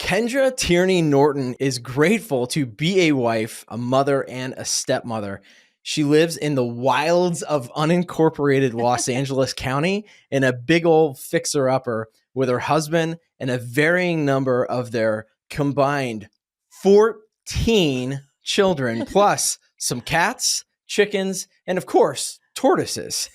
Kendra Tierney Norton is grateful to be a wife, a mother, and a stepmother. She lives in the wilds of unincorporated Los Angeles County in a big old fixer-upper with her husband and a varying number of their combined 14 children, plus some cats, chickens, and of course, tortoises.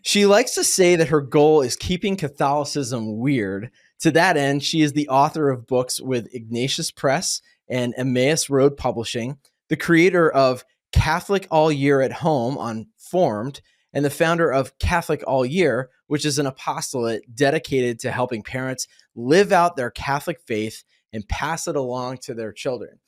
She likes to say that her goal is keeping Catholicism weird. To that end, she is the author of books with Ignatius Press and Emmaus Road Publishing, the creator of Catholic All Year at Home on Formed, and the founder of Catholic All Year, which is an apostolate dedicated to helping parents live out their Catholic faith and pass it along to their children.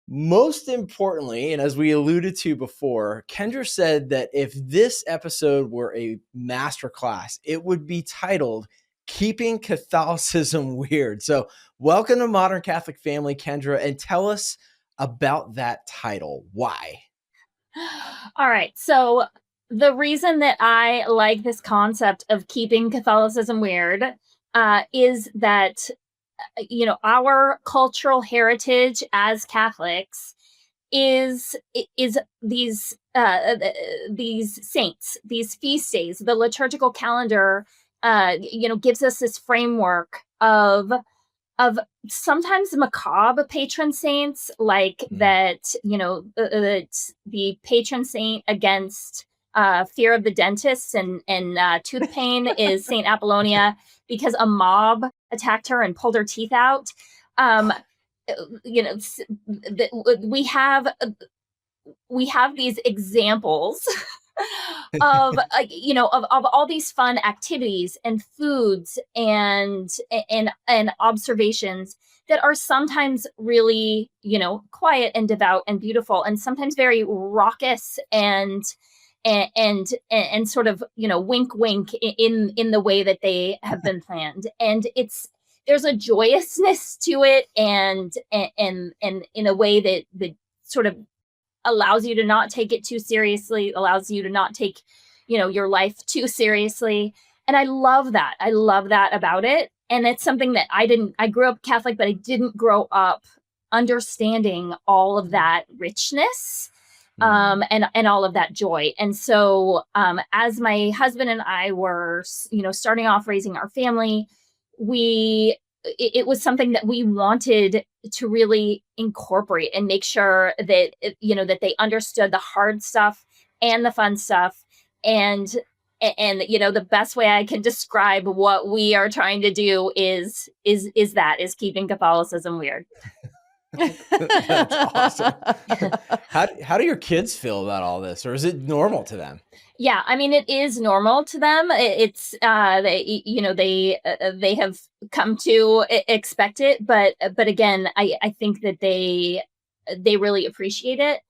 Most importantly, and as we alluded to before, Kendra said that if this episode were a masterclass, it would be titled Keeping Catholicism Weird. So welcome to Modern Catholic Family, Kendra, and tell us about that title. Why? All right. So the reason that I like this concept of keeping Catholicism weird is that, our cultural heritage as Catholics is these saints, these feast days. The liturgical calendar, gives us this framework of sometimes macabre patron saints, like that, the patron saint against fear of the dentist and tooth pain is Saint Apollonia because a mob attacked her and pulled her teeth out. We have these examples of all these fun activities and foods and observations that are sometimes really, quiet and devout and beautiful, and sometimes very raucous and sort of, wink wink in the way that they have been planned. And there's a joyousness to it and in a way that sort of allows you to not take it too seriously, allows you to not take, your life too seriously. And I love that. I love that about it. And it's something that I grew up Catholic, but I didn't grow up understanding all of that richness, and all of that joy. And so, as my husband and I were, starting off raising our family, it was something that we wanted to really incorporate and make sure that, that they understood the hard stuff and the fun stuff. And the best way I can describe what we are trying to do is keeping Catholicism weird. That's awesome. How do your kids feel about all this, or is it normal to them? Yeah, I mean, it is normal to them. It's they have come to expect it, but again, I think that they really appreciate it,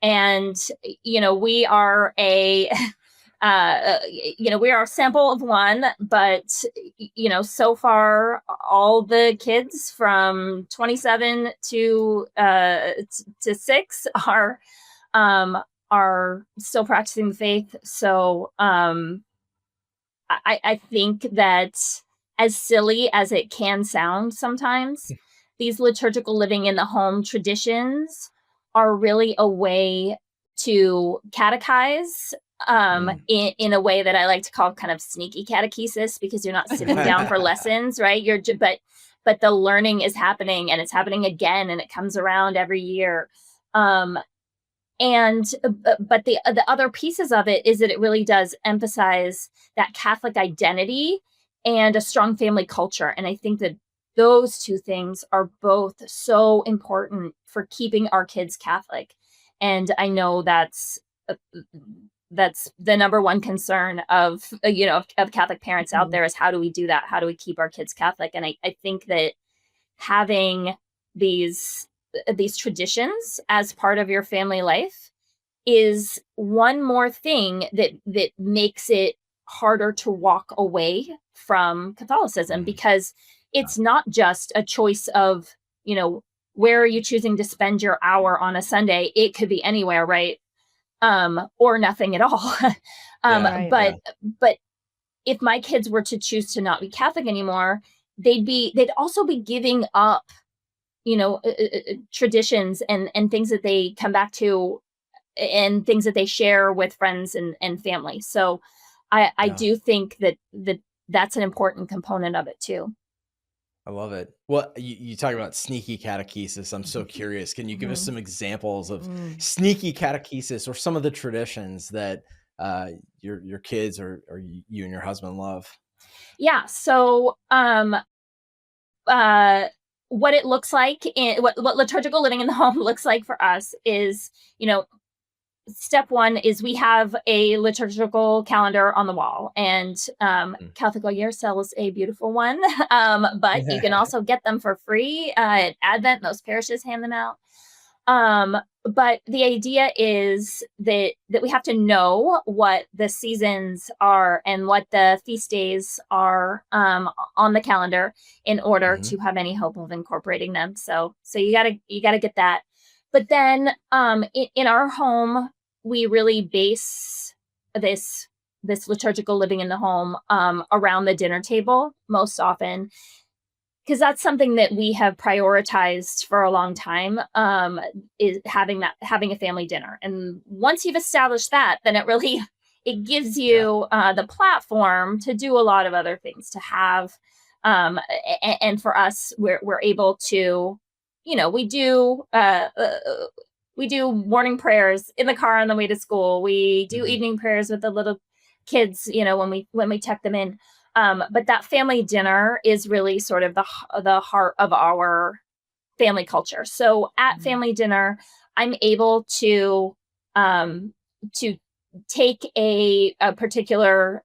and we are a we are a sample of one, but so far all the kids from 27 to 6 are still practicing the faith. So I think that, as silly as it can sound sometimes, these liturgical living in the home traditions are really a way to catechize in a way that I like to call kind of sneaky catechesis, because you're not sitting down for lessons, right? But the learning is happening, and it's happening again, and it comes around every year. But the other pieces of it is that it really does emphasize that Catholic identity and a strong family culture. And I think that those two things are both so important for keeping our kids Catholic. And I know that's the number one concern of Catholic parents out there, is how do we do that? How do we keep our kids Catholic? And I think that having these traditions as part of your family life is one more thing that makes it harder to walk away from Catholicism, because it's not just a choice of, where are you choosing to spend your hour on a Sunday? It could be anywhere, right? Or nothing at all. But if my kids were to choose to not be Catholic anymore, they'd also be giving up traditions and things that they come back to and things that they share with friends and family. So I Yeah. do think that's an important component of it too. I love it. Well, you talk about sneaky catechesis. I'm so curious. Can you give us Mhm. some examples of Mm. sneaky catechesis or some of the traditions that your kids or you and your husband love? Yeah. So uh what it looks like what liturgical living in the home looks like for us is, step one is we have a liturgical calendar on the wall, and Mm. Catholic All Year sells a beautiful one. But you can also get them for free at Advent. Most parishes hand them out. But the idea is that we have to know what the seasons are and what the feast days are on the calendar in order Mhm. to have any hope of incorporating them. So you gotta get that. But then in our home, we really base this this liturgical living in the home around the dinner table most often, because that's something that we have prioritized for a long time, is having a family dinner. And once you've established that, then it really it gives Yeah. you the platform to do a lot of other things, to have and for us, we're able to, we do we do morning prayers in the car on the way to school. We do Mhm. evening prayers with the little kids, when we tuck them in. But that family dinner is really sort of the heart of our family culture. So at Mhm. family dinner, I'm able um, to take a particular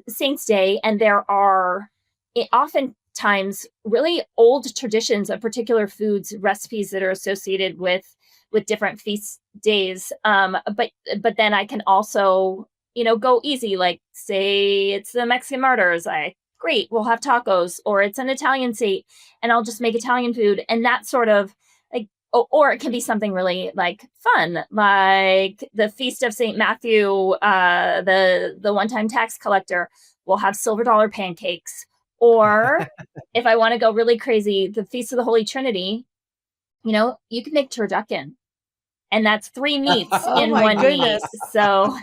saint's day, and there are oftentimes really old traditions of particular foods, recipes that are associated with different feast days. But then I can also, go easy, like say it's the Mexican martyrs. Great, we'll have tacos, or it's an Italian saint, and I'll just make Italian food. And that sort of like, or it can be something really like fun, like the Feast of Saint Matthew, the one-time tax collector. We'll have silver dollar pancakes. Or if I want to go really crazy, the Feast of the Holy Trinity, you can make turducken, and that's three meats Oh in my one meat. goodness. So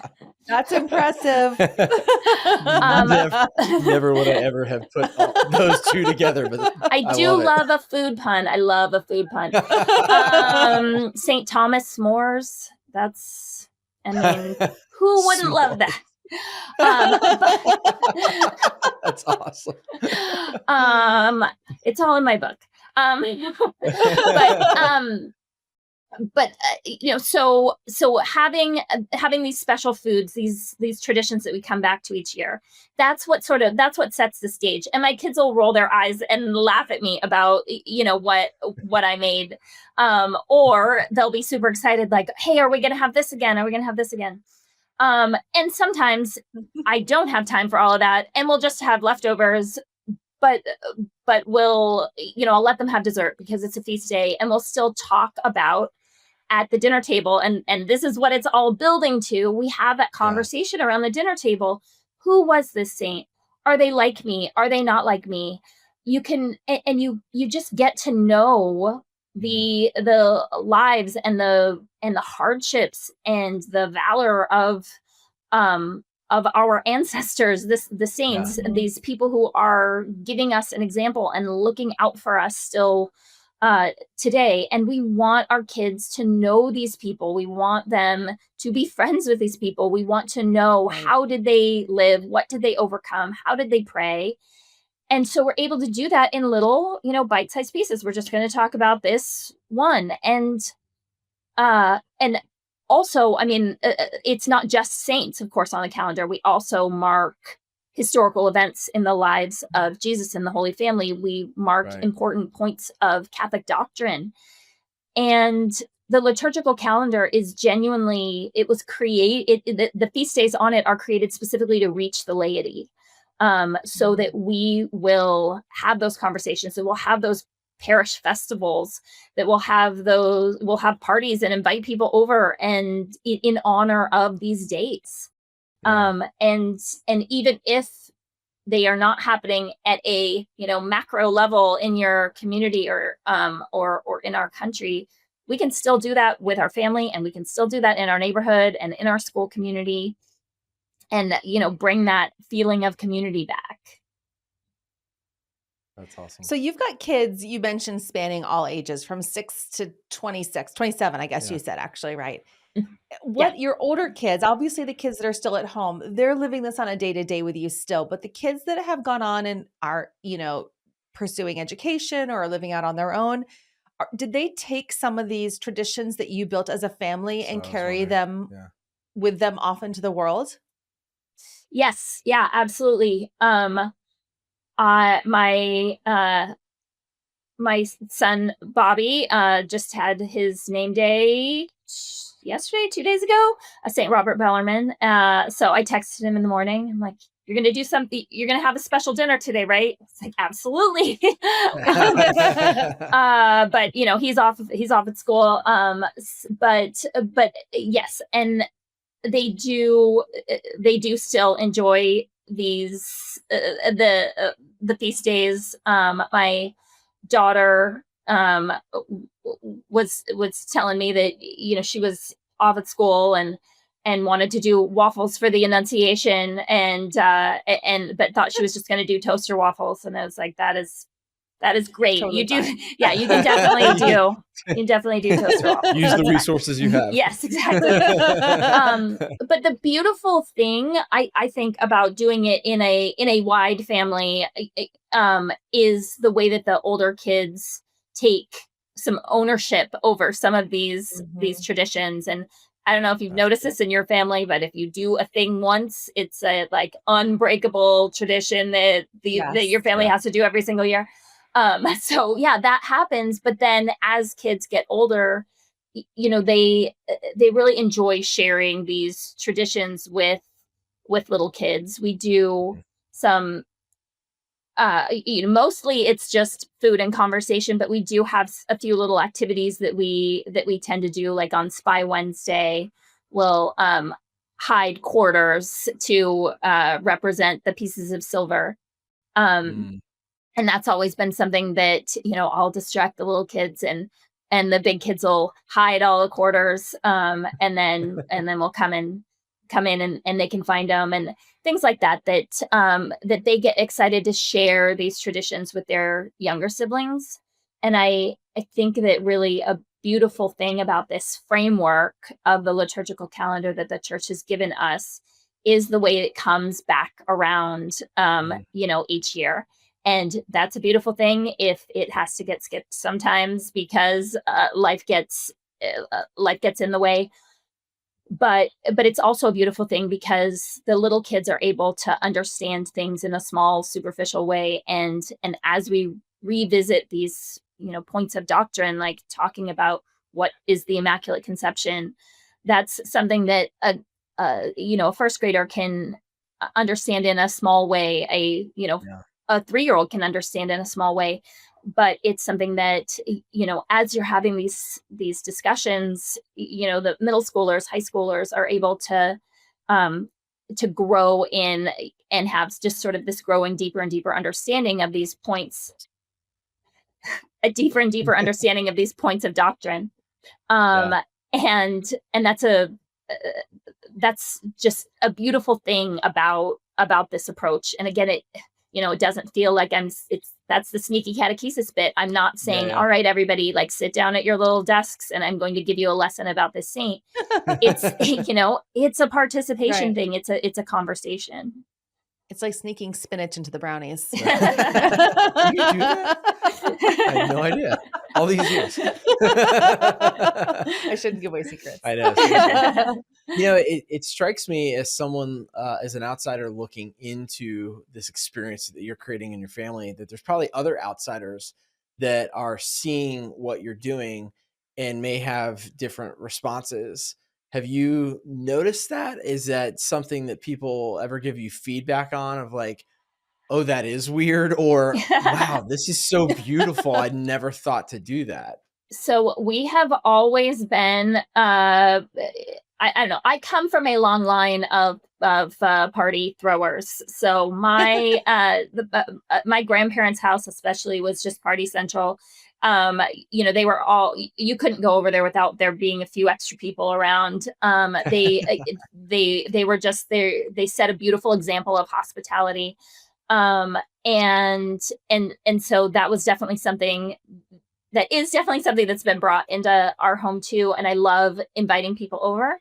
That's impressive. um, Never would I ever have put those two together, but I I do love it. love a food pun. I love a food pun. St. Thomas s'mores. I mean, who wouldn't love that? That's awesome. It's all in my book. But so having these special foods, these traditions that we come back to each year, that's what sets the stage. And my kids will roll their eyes and laugh at me about what I made, or they'll be super excited, like, hey, are we gonna have this again, are we gonna have this again? And sometimes I don't have time for all of that, and we'll just have leftovers. But we'll, I'll let them have dessert because it's a feast day, and we'll still talk about at the dinner table, and this is what it's all building to. We have that Yeah. conversation around the dinner table. Who was this saint? Are they like me? Are they not like me? You can, and you just get to know Mhm. the lives and the hardships and the valor of our ancestors, the Yeah. saints, Mhm. these people who are giving us an example and looking out for us still today. And we want our kids to know these people. We want them to be friends with these people. We want to know, Right. how did they live? What did they overcome? How did they pray? And so we're able to do that in little, bite-sized pieces. We're just going to talk about this one. And also, I mean, it's not just saints, of course, on the calendar. We also mark historical events in the lives of Jesus and the Holy Family. We mark Right. important points of Catholic doctrine. And the liturgical calendar is genuinely, it was created, the feast days on it are created specifically to reach the laity, so that we will have those conversations, that we'll have those parish festivals, that we'll have parties and invite people over and in honor of these dates. Yeah. And even if they are not happening at a, macro level in your community or in our country, we can still do that with our family, and we can still do that in our neighborhood and in our school community, and, bring that feeling of community back. That's awesome. So you've got kids, you mentioned, spanning all ages from 6 to 26, 27, I guess you said, actually, right? What your older kids, obviously the kids that are still at home, they're living this on a day-to-day with you still, but the kids that have gone on and are, pursuing education or living out on their own, did they take some of these traditions that you built as a family and carry them with them off into the world? Yes. Yeah, absolutely. My son Bobby just had his name day yesterday, 2 days ago, St. Robert Bellarmine. So I texted him in the morning. I'm like, "You're gonna do something. You're gonna have a special dinner today, right?" It's like, "Absolutely." But he's off at school. But yes, and they do still enjoy these the feast days. My daughter was telling me that she was off at school and wanted to do waffles for the Annunciation, and but thought she was just going to do toaster waffles, and I was like, that is great. Totally you do fine. Yeah, you can definitely do toaster waffles. Use the resources you have. Yes, exactly. But the beautiful thing I think about doing it in a wide family is the way that the older kids take some ownership over some of these traditions. And I don't know if you've noticed this in your family, but if you do a thing once, it's a like unbreakable tradition that that your family has to do every single year. So yeah, that happens. But then as kids get older, they really enjoy sharing these traditions with little kids. We do some, mostly it's just food and conversation, but we do have a few little activities that we tend to do, like on Spy Wednesday, we'll hide quarters to represent the pieces of silver. And that's always been something that, I'll distract the little kids, and the big kids will hide all the quarters. And then we'll come in and they can find them, and things like that they get excited to share these traditions with their younger siblings. And I think that really a beautiful thing about this framework of the liturgical calendar that the church has given us is the way it comes back around, each year. And that's a beautiful thing if it has to get skipped sometimes because life gets in the way. But it's also a beautiful thing because the little kids are able to understand things in a small, superficial way. And as we revisit these, points of doctrine, like talking about what is the Immaculate Conception, that's something that a first grader can understand in a small way. A 3-year-old can understand in a small way, but it's something that, as you're having these discussions, the middle schoolers, high schoolers are able to grow in and have just sort of this growing deeper and deeper understanding of these points, a deeper and deeper understanding of these points of doctrine. And that's just a beautiful thing about this approach. And again, it doesn't feel like that's the sneaky catechesis bit. I'm not saying, all right, everybody, like sit down at your little desks and I'm going to give you a lesson about this saint. It's, it's a participation thing. It's a conversation. It's like sneaking spinach into the brownies. Can you do that? I had no idea. All these years. I shouldn't give away secrets. I know. Seriously. It strikes me as someone, as an outsider looking into this experience that you're creating in your family, that there's probably other outsiders that are seeing what you're doing and may have different responses. Have you noticed that? Is that something that people ever give you feedback on, of like, oh, that is weird, or wow, this is so beautiful, I never thought to do that? So we have always been I don't know. I come from a long line of party throwers. So my my grandparents' house especially was just party central. They were all, you couldn't go over there without there being a few extra people around. They were just there. They set a beautiful example of hospitality. And so that was definitely something that's been brought into our home too. And I love inviting people over,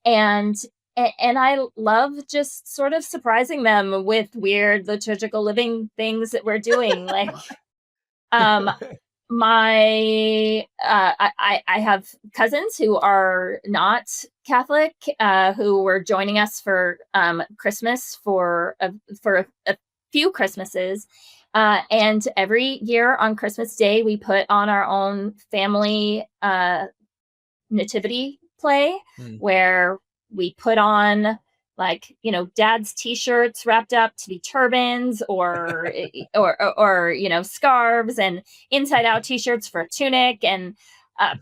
and I love just sort of surprising them with weird liturgical living things that we're doing. Like, I have cousins who are not Catholic, who were joining us for Christmas for a few Christmases. And every year on Christmas Day, we put on our own family nativity play, where we put on, like, dad's t-shirts wrapped up to be turbans, or scarves, and inside out t-shirts for a tunic, and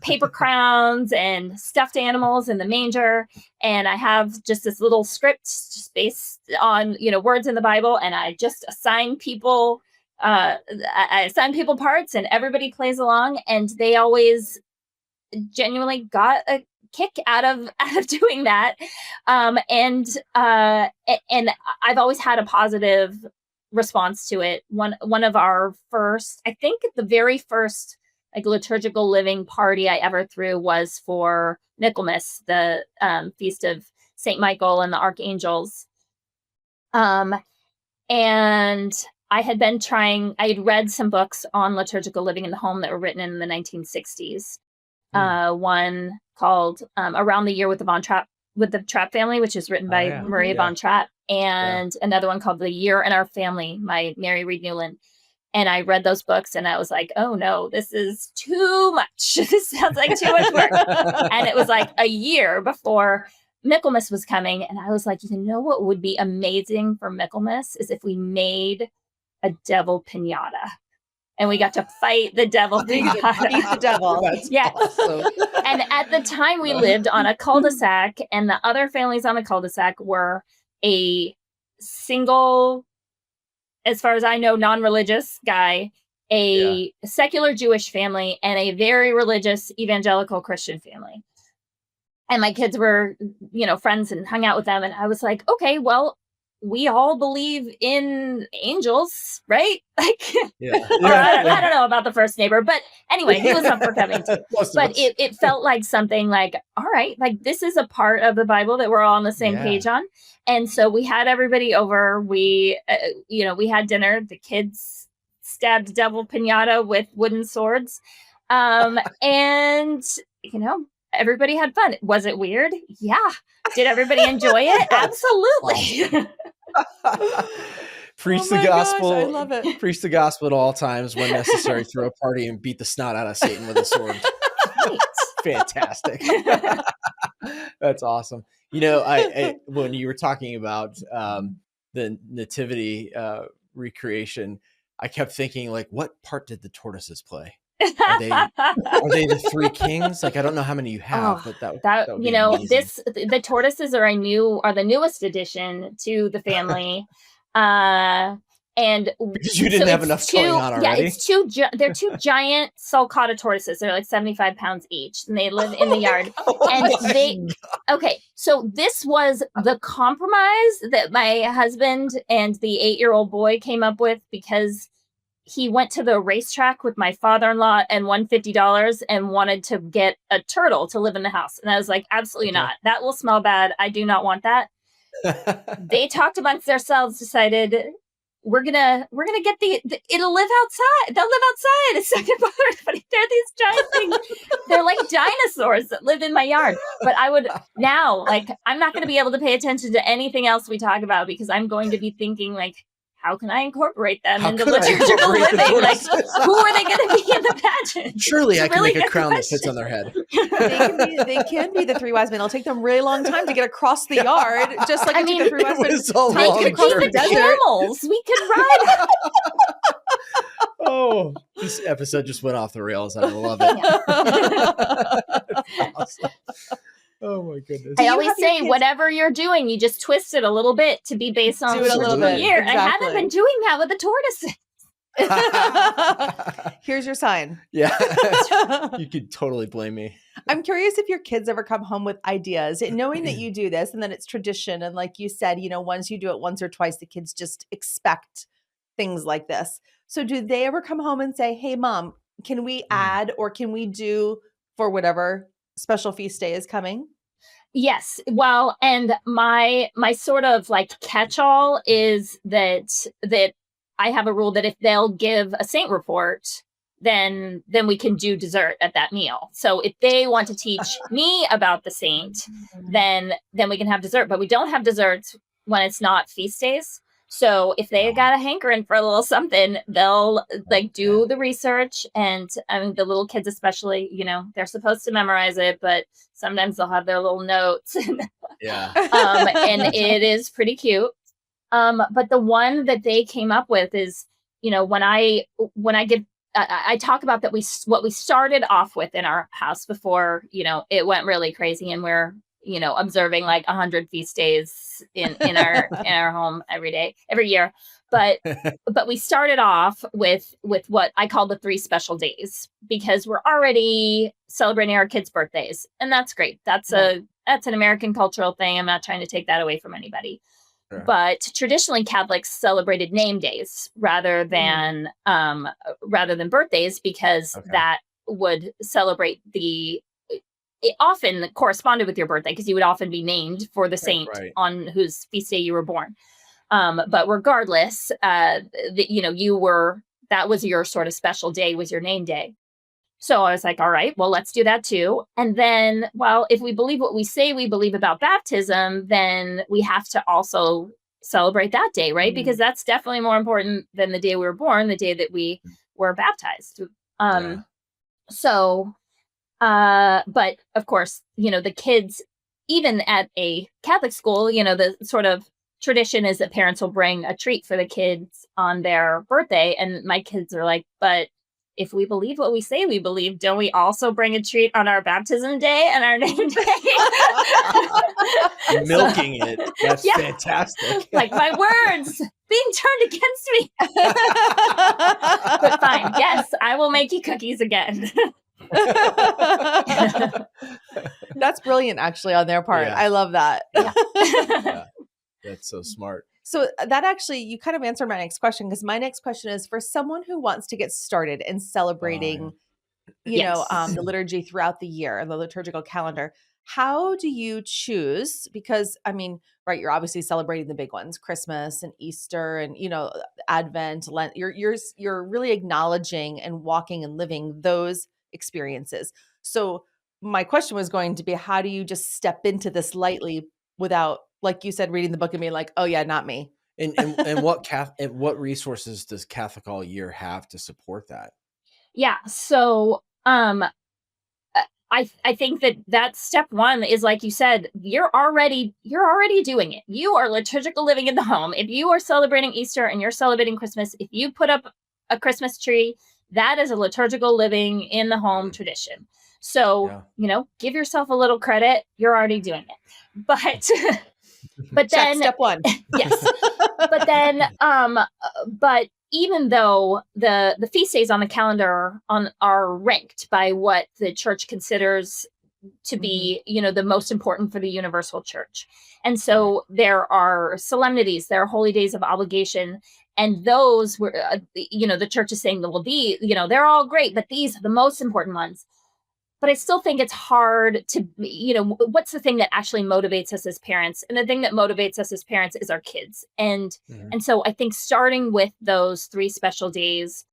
paper crowns and stuffed animals in the manger. And I have just this little script just based on, words in the Bible. And I just assign people parts, and everybody plays along. And they always genuinely got a kick out of doing that. And I've always had a positive response to it. One of our first, I think the very first like liturgical living party I ever threw was for Michaelmas, the feast of Saint Michael and the archangels. And I had read some books on liturgical living in the home that were written in the 1960s. One called Around the Year with the Trapp Family, which is written by Maria von Trapp, and another one called The Year in Our Family by Mary Reed Newland. And I read those books, and I was like, oh no, this is too much. This sounds like too much work. And it was like a year before Michaelmas was coming. And I was like, what would be amazing for Michaelmas is if we made a devil piñata. And we got to fight the devil piñata. Beat the devil. Yes. Awesome. And at the time we lived on a cul-de-sac, and the other families on the cul-de-sac were a single, as far as I know, non-religious guy, a secular Jewish family, and a very religious evangelical Christian family. And my kids were, friends and hung out with them. And I was like, okay, well, we all believe in angels, right? Like, I don't know about the first neighbor, but anyway, he was up for coming too. But it felt like something like, all right, like this is a part of the Bible that we're all on the same page on. And so we had everybody over. We, we had dinner. The kids stabbed devil piñata with wooden swords. And, everybody had fun. Was it weird? Yeah. Did everybody enjoy it? Absolutely. Preach the gospel. Gosh, I love it. Preach the gospel at all times when necessary. Throw a party and beat the snot out of Satan with a sword. Right. Fantastic. That's awesome. I when you were talking about the nativity recreation, I kept thinking, like, what part did the tortoises play? Are they the three kings? Like, I don't know how many you have, but that would be amazing. The tortoises are the newest addition to the family. And because you didn't have enough going on already. Yeah, they're two giant sulcata tortoises. They're like 75 pounds each, and they live in the yard. So this was the compromise that my husband and the 8-year-old boy came up with, because he went to the racetrack with my father-in-law and won $50 and wanted to get a turtle to live in the house. And I was like, absolutely not. That will smell bad. I do not want that. They talked amongst themselves, decided we're gonna get it'll live outside. They'll live outside. It's not gonna bother anybody. They're these giant things. They're like dinosaurs that live in my yard. But I would now, like, I'm not gonna be able to pay attention to anything else we talk about, because I'm going to be thinking, like, how can I incorporate them into liturgical living? Like, who are they going to be in the pageant? Surely I can make a crown that fits on their head. They can be the three wise men. It'll take them a really long time to get across the yard, just like the three wise men. Take across the camels. We could ride. Oh, this episode just went off the rails. I love it. Yeah. Awesome. Oh my goodness. I always say, whatever you're doing, you just twist it a little bit to be based on the liturgical year. Exactly. I haven't been doing that with the tortoises. Here's your sign. Yeah. You could totally blame me. I'm curious if your kids ever come home with ideas, knowing that you do this and then it's tradition. And like you said, once you do it once or twice, the kids just expect things like this. So do they ever come home and say, hey, Mom, can we add or can we do for whatever special feast day is coming? Yes. Well, and my sort of like catch-all is that I have a rule that if they'll give a saint report, then we can do dessert at that meal. So if they want to teach me about the saint, then we can have dessert. But we don't have desserts when it's not feast days. So if they got a hankering for a little something, they'll like do the research. And I mean, the little kids especially, they're supposed to memorize it, but sometimes they'll have their little notes. Yeah. And it is pretty cute. But the one that they came up with is, when I give, I talk about that what we started off with in our house before, it went really crazy and we're, observing like 100 feast days in our home every year. But we started off with what I call the 3 special days, because we're already celebrating our kids' birthdays. And that's great. That's an American cultural thing. I'm not trying to take that away from anybody. Sure. But traditionally Catholics celebrated name days rather than birthdays, because that would celebrate it often corresponded with your birthday, because you would often be named for the saint on whose feast day you were born. But regardless, that was your sort of special day, was your name day. So I was like, all right, well, let's do that too. And then, well, if we believe what we say we believe about baptism, then we have to also celebrate that day, right? Because that's definitely more important than the day we were born, the day that we were baptized. But of course, the kids, even at a Catholic school, the sort of tradition is that parents will bring a treat for the kids on their birthday. And my kids are like, but if we believe what we say we believe, don't we also bring a treat on our baptism day and our name day? Milking it. That's fantastic. Like, my words being turned against me. But fine. Yes, I will make you cookies again. That's brilliant, actually, on their part. I love that. Yeah. That's so smart. So that actually, you kind of answered my next question, because my next question is for someone who wants to get started in celebrating, the liturgy throughout the year and the liturgical calendar. How do you choose? Because you're obviously celebrating the big ones, Christmas and Easter and, Advent, Lent. You're really acknowledging and walking and living those experiences. So my question was going to be, how do you just step into this lightly without, like you said, reading the book and being like, oh yeah, not me. And what resources does Catholic All Year have to support that? Yeah. So, I think that's step one is, like you said, you're already doing it. You are liturgical living in the home. If you are celebrating Easter and you're celebrating Christmas, if you put up a Christmas tree, that is a liturgical living in the home tradition. So, give yourself a little credit. You're already doing it. But then step one. Yes. But then, but even though the feast days on the calendar are ranked by what the church considers to be, the most important for the universal church. And so there are solemnities, there are holy days of obligation. And those were, the church is saying that they're all great, but these are the most important ones. But I still think it's hard to, what's the thing that actually motivates us as parents? And the thing that motivates us as parents is our kids. And so I think starting with those 3 special days,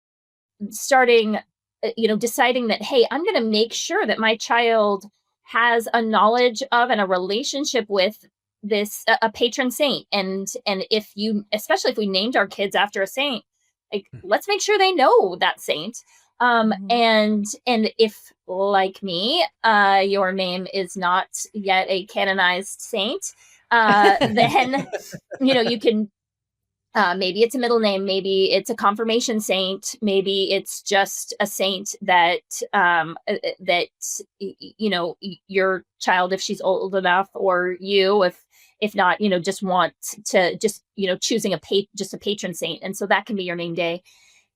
deciding that, hey, I'm going to make sure that my child has a knowledge of and a relationship with this, a patron saint. And especially if we named our kids after a saint, like, let's make sure they know that saint. And if, like me, your name is not yet a canonized saint, then, you can Maybe it's a middle name, maybe it's a confirmation saint, maybe it's just a saint that your child, if she's old enough, or you, if not, just want to just choosing just a patron saint, and so that can be your name day.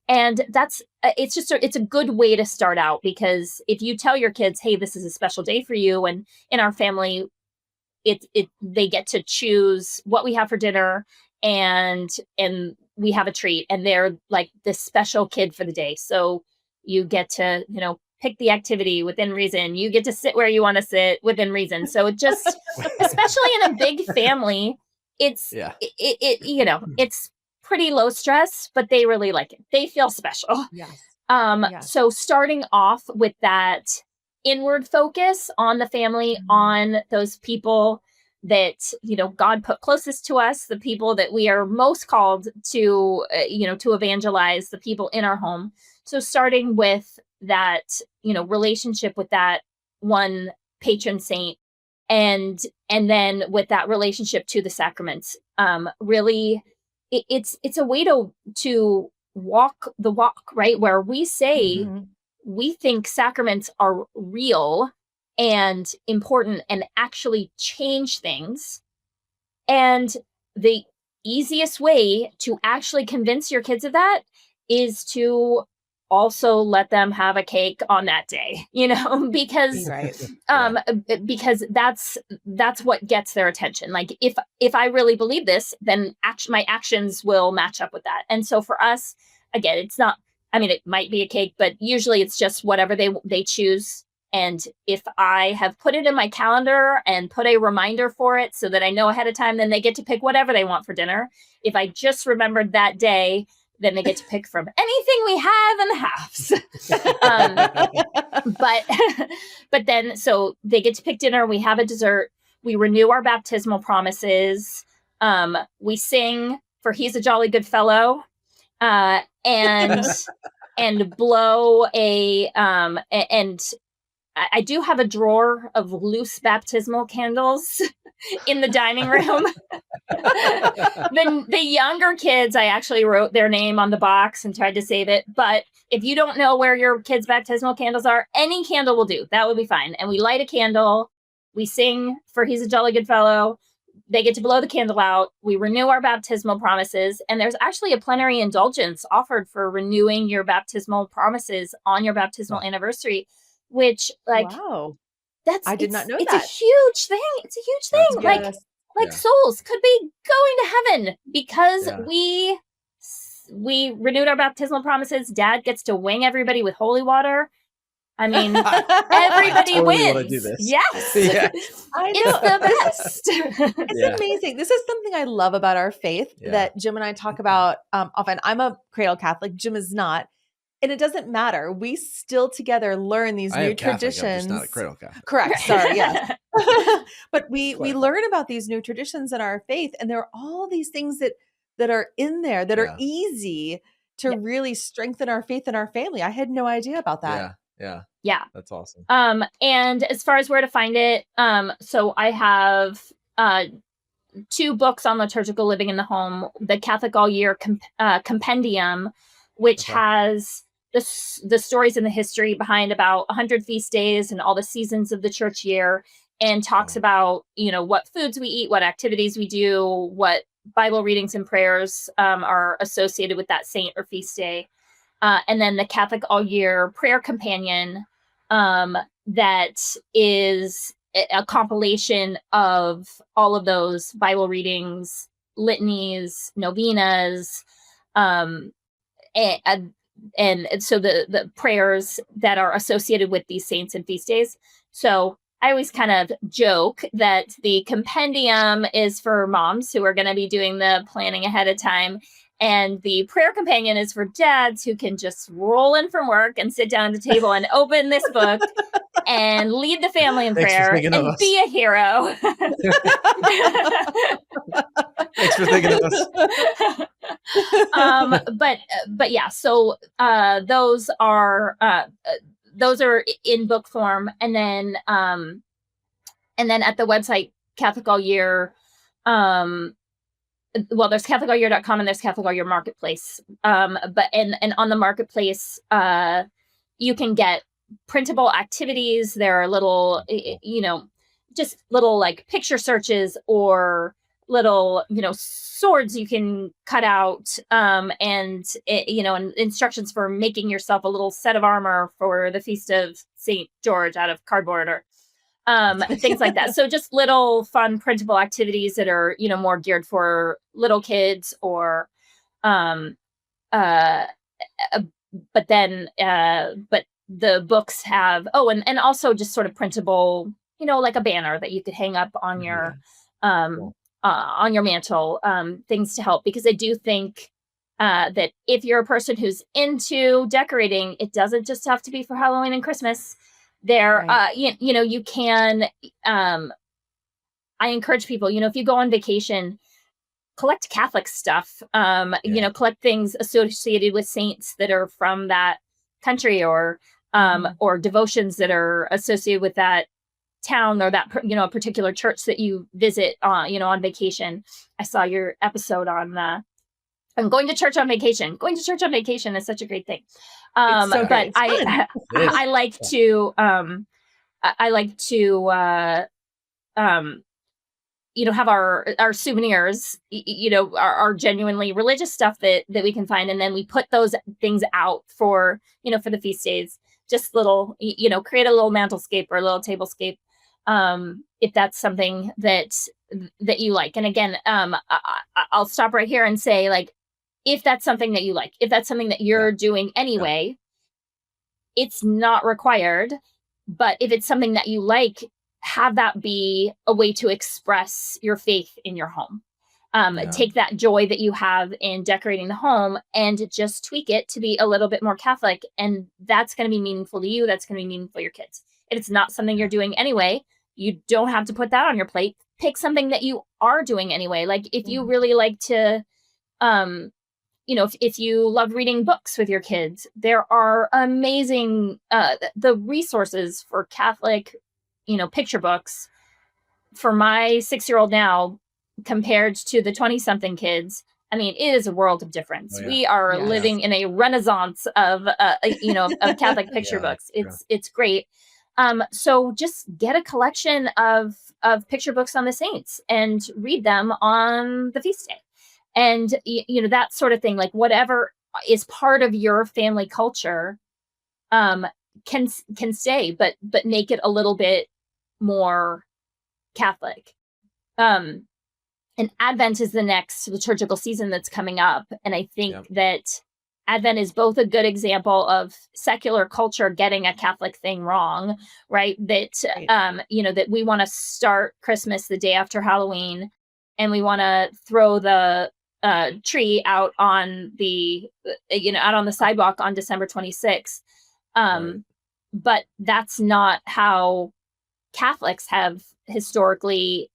And that's it's a good way to start out, because if you tell your kids, hey, this is a special day for you, and in our family, they get to choose what we have for dinner, and we have a treat, and they're like this special kid for the day. So you get to pick the activity within reason. You get to sit where you want to sit within reason. So it just, especially in a big family, it's it's pretty low stress, but they really like it. They feel special. Yes. Yes. So starting off with that inward focus on the family, on those people that God put closest to us, the people that we are most called to to evangelize, the people in our home. So starting with that relationship with that one patron saint, and then with that relationship to the sacraments, really it's a way to walk the walk, right, where we say we think sacraments are real and important and actually change things. And the easiest way to actually convince your kids of that is to also let them have a cake on that day, because because that's what gets their attention. Like if I really believe this, then my actions will match up with that. And so for us, again, it's not, it might be a cake, but usually it's just whatever they choose. And if I have put it in my calendar and put a reminder for it so that I know ahead of time, then they get to pick whatever they want for dinner. If I just remembered that day, then they get to pick from anything we have in the house. But then, so they get to pick dinner. We have a dessert. We renew our baptismal promises. We sing for He's a Jolly Good Fellow, and blow and I do have a drawer of loose baptismal candles in the dining room. The younger kids, I actually wrote their name on the box and tried to save it. But if you don't know where your kids' baptismal candles are, any candle will do. That would be fine. And we light a candle. We sing for He's a Jolly Good Fellow. They get to blow the candle out. We renew our baptismal promises. And there's actually a plenary indulgence offered for renewing your baptismal promises on your baptismal anniversary, which wow. I did not know that. It's a huge thing. It's a huge thing. Yes. Like souls could be going to heaven because we renewed our baptismal promises. Dad gets to wing everybody with holy water. Everybody I totally wins. Want to do this. Yes. I know. It's the best. It's amazing. This is something I love about our faith that Jim and I talk about often. I'm a cradle Catholic. Jim is not. And it doesn't matter. We still together learn these new traditions. I'm just not a cradle Catholic. Correct. Sorry. Yes. But we learn about these new traditions in our faith, and there are all these things that are in there that are easy to really strengthen our faith in our family. I had no idea about that. Yeah. That's awesome. And as far as where to find it, so I have 2 books on liturgical living in the home: the Catholic All Year Compendium, which has the stories and the history behind about 100 feast days and all the seasons of the church year, and talks about, what foods we eat, what activities we do, what Bible readings and prayers are associated with that saint or feast day. And then the Catholic All Year Prayer Companion, that is a compilation of all of those Bible readings, litanies, novenas, and so the prayers that are associated with these saints and feast days. So I always kind of joke that the compendium is for moms who are going to be doing the planning ahead of time, and the prayer companion is for dads who can just roll in from work and sit down at the table and open this book and lead the family in prayer and be a hero. Thanks for thinking of us. But yeah, so those are in book form, and then at the website Catholic All Year, well, there's CatholicAllYear.com and there's Catholic All Year Marketplace. But on the marketplace, you can get printable activities. There are little, just little like picture searches or little, swords you can cut out, and instructions for making yourself a little set of armor for the Feast of St. George out of cardboard, or things like that. So just little fun printable activities that are, more geared for little kids, or, but the books have, and also just sort of printable, like a banner that you could hang up on your, on your mantle, things to help, because I do think, that if you're a person who's into decorating, it doesn't just have to be for Halloween and Christmas. There, Right. you can, I encourage people, if you go on vacation, collect Catholic stuff, collect things associated with saints that are from that country, or devotions that are associated with that town, or that, a particular church that you visit, on vacation. I saw your episode on, I'm going to church on vacation. Going to church on vacation is such a great thing. It's so great. But It's fun. I like to, have our souvenirs, our genuinely religious stuff that we can find. And then we put those things out for, for the feast days, just little, create a little mantelscape or a little tablescape. If that's something that you like. And again, I'll stop right here and say, like, if that's something that you like, if that's something that you're doing anyway, it's not required. But if it's something that you like, have that be a way to express your faith in your home. Take that joy that you have in decorating the home and just tweak it to be a little bit more Catholic. And that's going to be meaningful to you. That's going to be meaningful to your kids. If it's not something you're doing anyway, you don't have to put that on your plate. Pick something that you are doing anyway. Like if you really like to, if you love reading books with your kids, there are amazing, the resources for Catholic, picture books for my 6-year-old now compared to the 20-something kids. I mean, it is a world of difference. We are living in a renaissance of, of Catholic picture books. It's great. So just get a collection of picture books on the saints and read them on the feast day. And, that sort of thing, like whatever is part of your family culture, can stay, but make it a little bit more Catholic. And Advent is the next liturgical season that's coming up. And I think that Advent is both a good example of secular culture getting a Catholic thing wrong, right? That, that we want to start Christmas the day after Halloween, and we want to throw the tree out on the, out on the sidewalk on December 26th. But that's not how Catholics have historically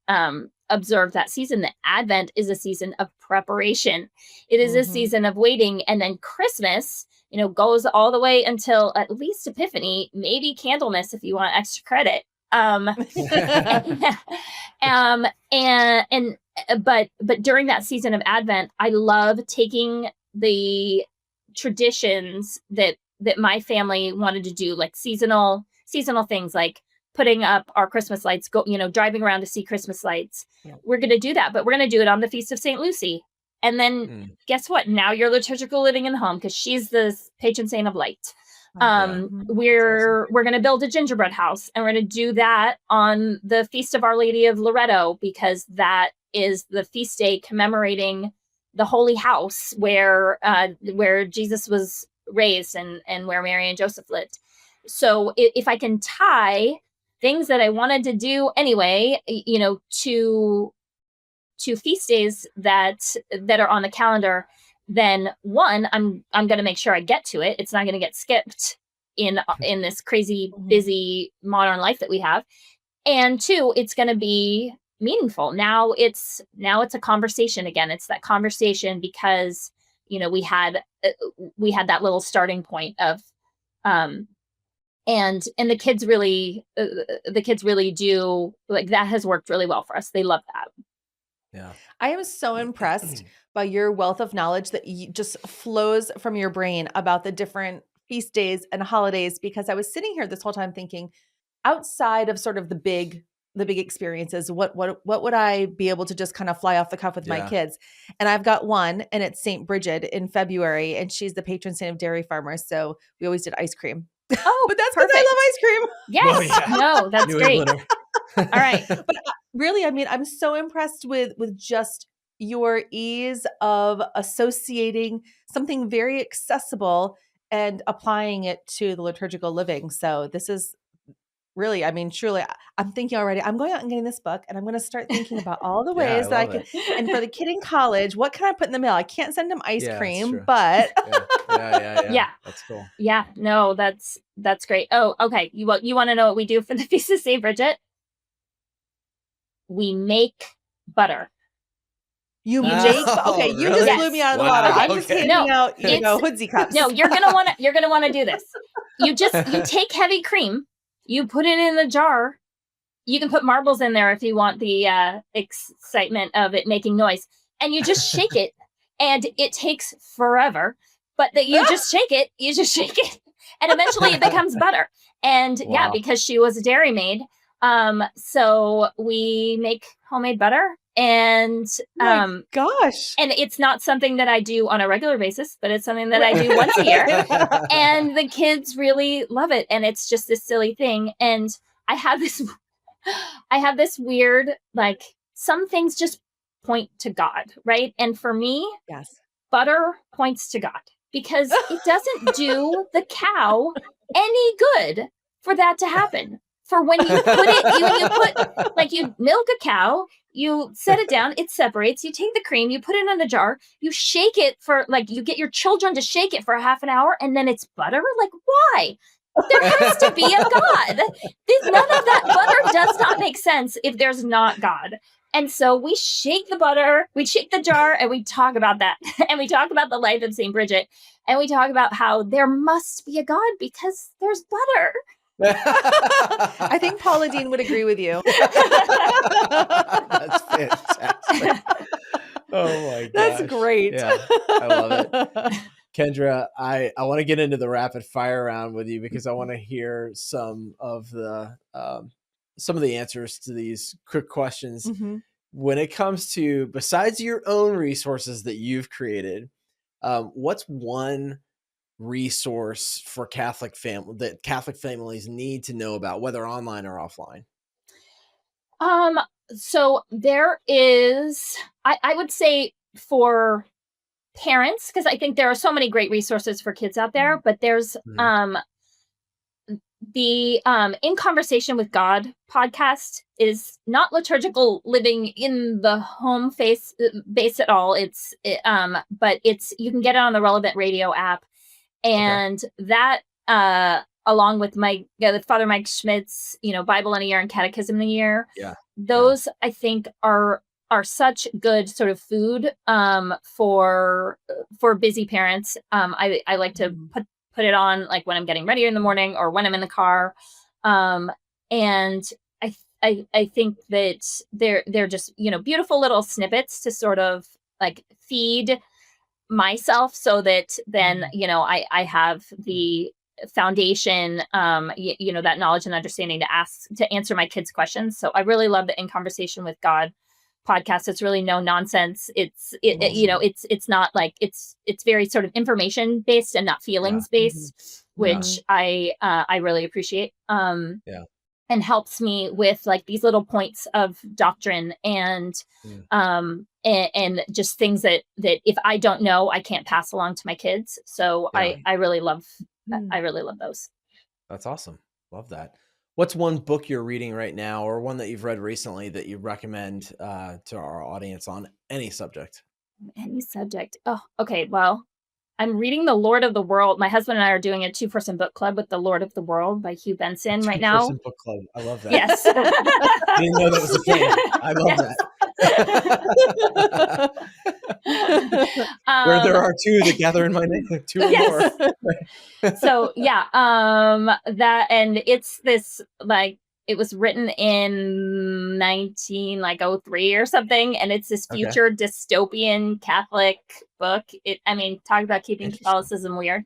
observed that season. That Advent is a season of preparation. It is a season of waiting. And then Christmas, goes all the way until at least Epiphany, maybe Candlemas if you want extra credit. But during that season of Advent, I love taking the traditions that my family wanted to do, like seasonal things, like putting up our Christmas lights, driving around to see Christmas lights. We're going to do that, but we're going to do it on the Feast of St. Lucy. And then guess what? Now you're liturgical living in the home because she's the patron saint of light. We're going to build a gingerbread house, and we're going to do that on the Feast of Our Lady of Loretto, because that is the feast day commemorating the Holy House where Jesus was raised and where Mary and Joseph lived. So if I can tie things that I wanted to do anyway, to feast days that are on the calendar, then one, I'm going to make sure I get to it. It's not going to get skipped in this crazy busy modern life that we have. And two, it's going to be meaningful. Now it's a conversation again. It's that conversation because, we had that little starting point of, and the kids really do, like, that has worked really well for us. They love that. Yeah. I am so impressed by your wealth of knowledge that just flows from your brain about the different feast days and holidays, because I was sitting here this whole time thinking, outside of sort of the big experiences, what would I be able to just kind of fly off the cuff with my kids? And I've got one, and it's St. Bridget in February, and she's the patron saint of dairy farmers. So we always did ice cream. Oh, but that's because I love ice cream. Yes. No, that's New great. Englander. All right. But really, I mean, I'm so impressed with just your ease of associating something very accessible and applying it to the liturgical living. So this is really, I mean, truly, I'm thinking already, I'm going out and getting this book, and I'm going to start thinking about all the ways that I can. And for the kid in college, what can I put in the mail? I can't send him ice cream, but Yeah. That's cool. Yeah, no, that's great. Oh, okay. You want to know what we do for the Feast of St. Bridget? We make butter. You make okay. You really? just blew me out of the water. Okay. I'm just handing out, hoodsie cups. No, you're gonna want to do this. You take heavy cream, you put it in the jar. You can put marbles in there if you want the excitement of it making noise, and you just shake it, and it takes forever. But you just shake it, and eventually it becomes butter. And yeah, because she was a dairy maid, so we make homemade butter. And gosh, and it's not something that I do on a regular basis, but it's something that I do once a year, and the kids really love it. And it's just this silly thing. And I have this weird, like, some things just point to God, right? And for me, yes, butter points to God, because it doesn't do the cow any good for that to happen. For when you put it, you milk a cow, you set it down, it separates, you take the cream, you put it in a jar, you shake it for, you get your children to shake it for a half an hour, and then it's butter? Like, why? There has to be a God. None of that butter does not make sense if there's not God. And so we shake the butter, we shake the jar, and we talk about that. And we talk about the life of St. Bridget, and we talk about how there must be a God because there's butter. I think Paula Dean would agree with you. That's fantastic. Oh my gosh. That's great. Yeah, I love it. Kendra, I want to get into the rapid fire round with you, because I want to hear some of the answers to these quick questions. Mm-hmm. When it comes to, besides your own resources that you've created, what's one resource for Catholic families need to know about, whether online or offline? So there is, I would say, for parents, because I think there are so many great resources for kids out there, but there's the In Conversation with God podcast is not liturgical living in the home base at all. But you can get it on the Relevant Radio app. And that, along with Father Mike Schmidt's, Bible in a Year and Catechism in a Year, those I think are such good sort of food for busy parents. I like to put it on, like, when I'm getting ready in the morning or when I'm in the car, and I think that they're just beautiful little snippets to sort of like feed myself, so that then I have the foundation, that knowledge and understanding to answer my kids' questions. So I really love the In Conversation with God podcast. It's really no nonsense. It's not like, it's very sort of information based and not feelings based, which I really appreciate. And helps me with, like, these little points of doctrine and just things that if I don't know, I can't pass along to my kids. So I really love those. That's awesome. Love that. What's one book you're reading right now, or one that you've read recently, that you recommend to our audience on any subject? Any subject. Oh, okay. Well, I'm reading The Lord of the World. My husband and I are doing a 2-person book club with The Lord of the World by Hugh Benson right now. 2-person book club. I love that. Yes. I didn't know that was a thing. I love that. Where there are two that gather in my name, two or more. So yeah, that, and it's this, like, it was written in 1903 or something, and it's this Okay. future dystopian Catholic book. Talk about keeping Interesting. Catholicism weird.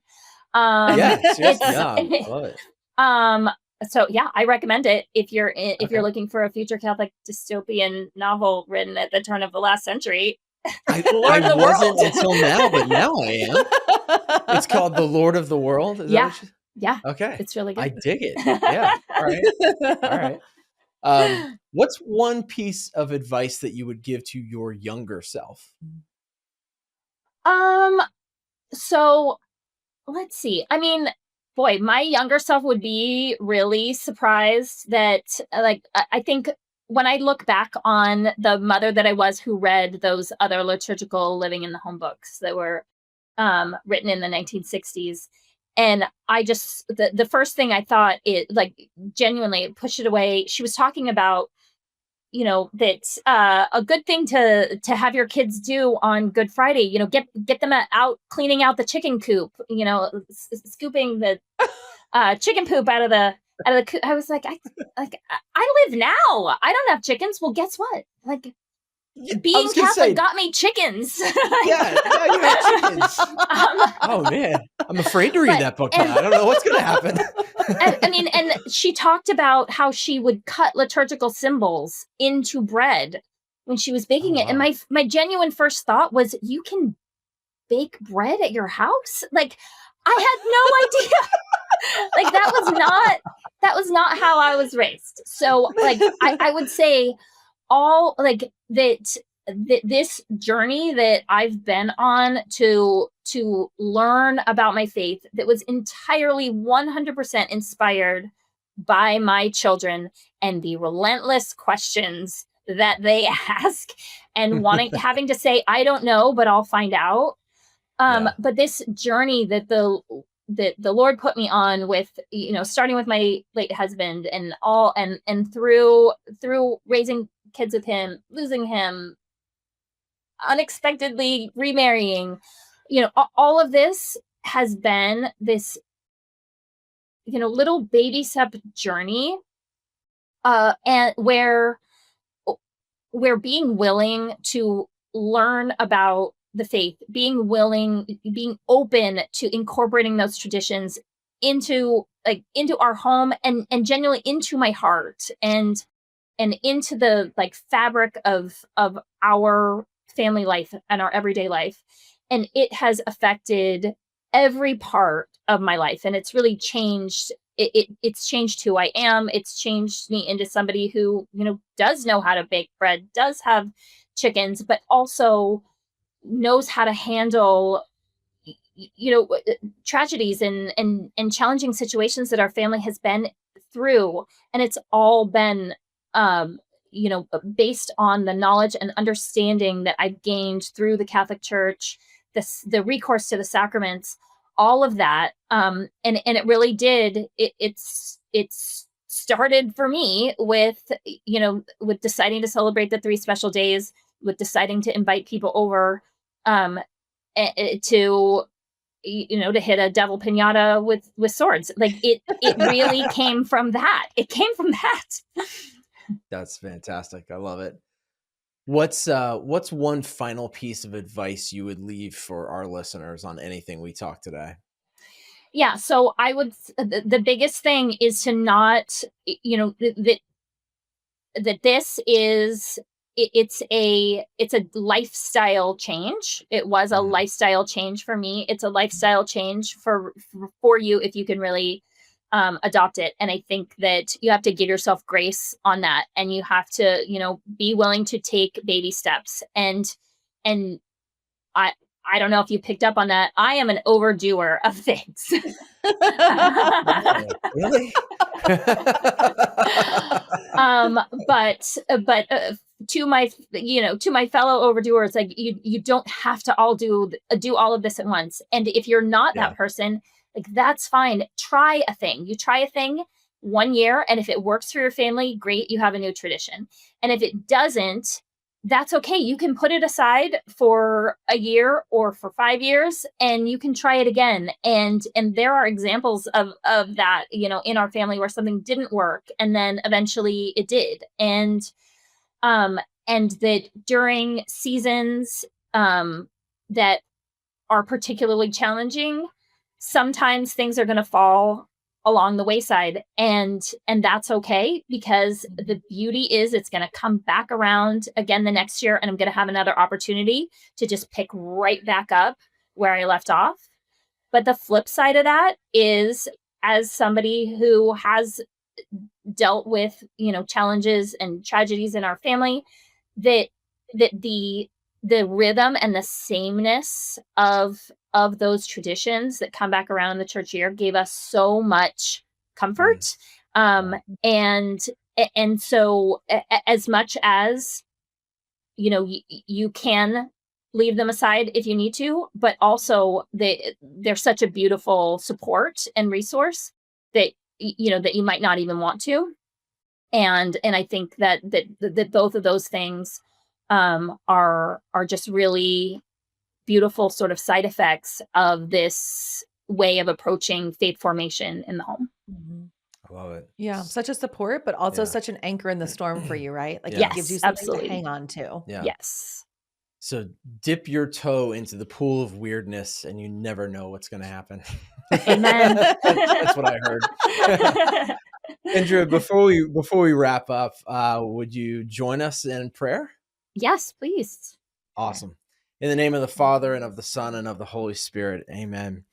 Yeah, seriously, It's yeah, I love it. so yeah, I recommend it if you're looking for a future Catholic dystopian novel written at the turn of the last century. I Lord of the wasn't World. until now, but now I am. It's called The Lord of the World. Is that what you? Yeah, Okay, it's really good. I dig it. Yeah. All right. What's one piece of advice that you would give to your younger self? So let's see. I mean, boy, my younger self would be really surprised that, I think when I look back on the mother that I was who read those other liturgical living in the home books that were written in the 1960s, and I just, the first thing I thought, it like genuinely push it away. She was talking about, that a good thing to have your kids do on Good Friday, get them out cleaning out the chicken coop, scooping the chicken poop out of the coop. I was like, I live now. I don't have chickens. Well, guess what? Like, being Catholic got me chickens. Yeah, you have chickens. Oh man, I'm afraid to read that book now. I don't know what's going to happen. And she talked about how she would cut liturgical symbols into bread when she was baking it. And my genuine first thought was, you can bake bread at your house? Like, I had no idea. Like, that was not how I was raised. So like, I would say all like that this journey that I've been on to learn about my faith, that was entirely 100% inspired by my children and the relentless questions that they ask, and having to say, I don't know, but I'll find out. But this journey that the Lord put me on, with, starting with my late husband and all, and through raising kids with him, losing him, unexpectedly remarrying, all of this has been this, little baby step journey, and where being willing to learn about the faith, being open to incorporating those traditions into our home, and genuinely into my heart, and into the fabric of our family life and our everyday life. And it has affected every part of my life, and it's really changed it's changed who I am. It's changed me into somebody who, does know how to bake bread, does have chickens, but also knows how to handle, tragedies and challenging situations that our family has been through. And it's all been, based on the knowledge and understanding that I've gained through the Catholic Church, the recourse to the sacraments, all of that. And it really did. It's started for me with, with deciding to celebrate the 3 special days, with deciding to invite people over, to hit a devil pinata with swords. Like, it really came from that. It came from that. That's fantastic. I love it. What's one final piece of advice you would leave for our listeners on anything we talked today? Yeah. So the biggest thing is to not, that this is, it's a lifestyle change. It was a lifestyle change for me. It's a lifestyle change for you, if you can really adopt it. And I think that you have to give yourself grace on that, and you have to, be willing to take baby steps. And I don't know if you picked up on that. I am an overdoer of things. Really? But to my fellow overdoers, like, you don't have to all do all of this at once. And if you're not that person, like, that's fine. Try a thing. You try a thing 1 year, and if it works for your family, great, you have a new tradition. And if it doesn't, that's okay. You can put it aside for a year or for 5 years, and you can try it again. And there are examples of that, in our family where something didn't work and then eventually it did. And that during seasons that are particularly challenging, sometimes things are going to fall along the wayside, and that's okay, because the beauty is it's going to come back around again the next year, and I'm going to have another opportunity to just pick right back up where I left off. But the flip side of that is, as somebody who has dealt with, challenges and tragedies in our family, that the rhythm and the sameness of those traditions that come back around in the church year gave us so much comfort. And so as much as, you can leave them aside if you need to, but also they're such a beautiful support and resource that, that you might not even want to. And I think that both of those things are just really beautiful sort of side effects of this way of approaching faith formation in the home. I love it. Yeah, such a support, but also such an anchor in the storm for you, right? Like Yes, it gives you something absolutely. to hang on to. Yeah. Yes. So dip your toe into the pool of weirdness, and you never know what's going to happen. Amen. That's what I heard. Kendra, before we wrap up, would you join us in prayer? Yes, please. Awesome. In the name of the Father, and of the Son, and of the Holy Spirit. Amen.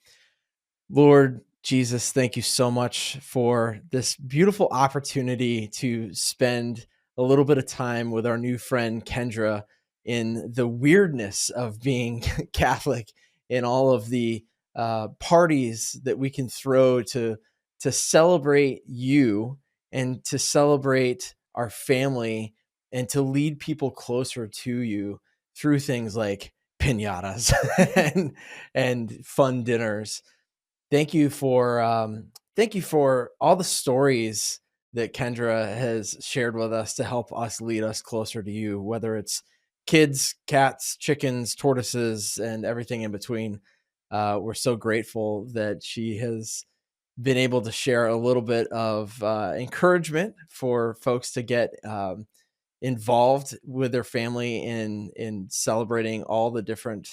Lord Jesus, thank you so much for this beautiful opportunity to spend a little bit of time with our new friend, Kendra, in the weirdness of being Catholic, in all of the parties that we can throw to celebrate you and to celebrate our family and to lead people closer to you through things like piñatas and fun dinners. Thank you for all the stories that Kendra has shared with us to help us lead us closer to you, whether it's kids, cats, chickens, tortoises, and everything in between. We're so grateful that she has been able to share a little bit of encouragement for folks to get involved with their family in celebrating all the different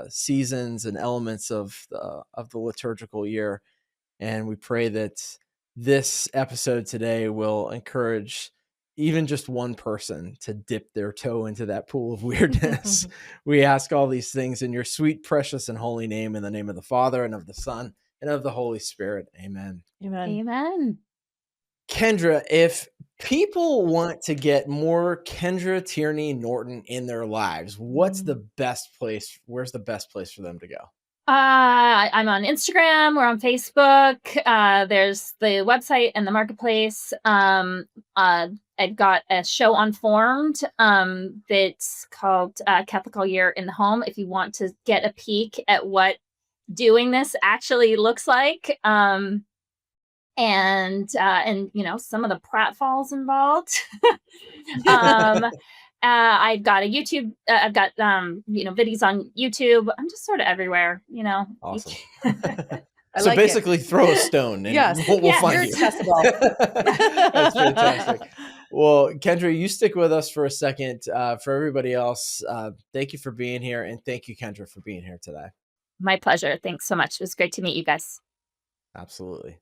seasons and elements of the liturgical year. And we pray that this episode today will encourage even just one person to dip their toe into that pool of weirdness. We ask all these things in your sweet, precious, and holy name, in the name of the Father, and of the Son, and of the Holy Spirit. Amen. Amen. Amen. Kendra, if people want to get more Kendra Tierney Norton in their lives, what's the best place? Where's the best place for them to go? I'm on Instagram. We're on Facebook. There's the website and the marketplace. I've got a show on Formed that's called Catholical Year in the Home, if you want to get a peek at what doing this actually looks like. And some of the pratfalls involved. I've got a YouTube. I've got videos on YouTube. I'm just sort of everywhere. Awesome. I So like basically, throw a stone and Yes. we'll find You're you. accessible. That's fantastic. Well, Kendra, you stick with us for a second. For everybody else, thank you for being here, and thank you, Kendra, for being here today. My pleasure. Thanks so much. It was great to meet you guys. Absolutely.